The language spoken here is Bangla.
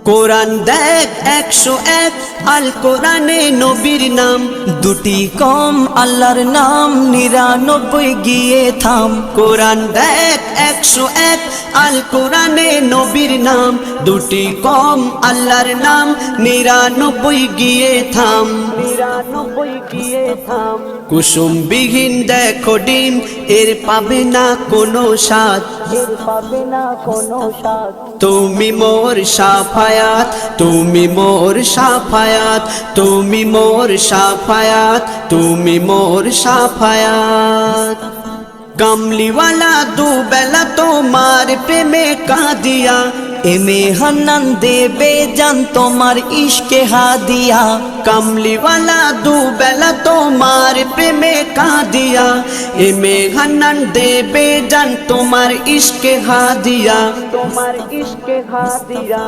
কোরআন দেখ 101 আল কোরআনে নবীর নাম, দুটি কম আল্লাহর নাম 99 গিয়ে থাম। কোরআন দেখ 101 আল কোরআনে নবীর নাম, দুটি কম আল্লাহর নাম 99 গিয়ে থাম। 99 গিয়ে থাম। কুসুমবিহীন দেখো ডিম, এর পাবে না কোনো স্বাদ, এর পাবে না কোনো স্বাদ। তুমি মোর শাফায়াত, তুমি মোর শাফায়াত, তুমি মোর শাফায়াত, তুমি মোর শাফায়াত। কামলিওয়ালা দুবেলা তোমার প্রেমে কাঁদিয়া, এমে হান্নান দেবে জান তোমার ইশকে হাদিয়া। কামলিওয়ালা দুবেলা তোমার প্রেমে কাঁদিয়া, এমে হান্নান দেবে জান তোমার ইশকে হাদিয়া, তোমার ইশকে হাদিয়া।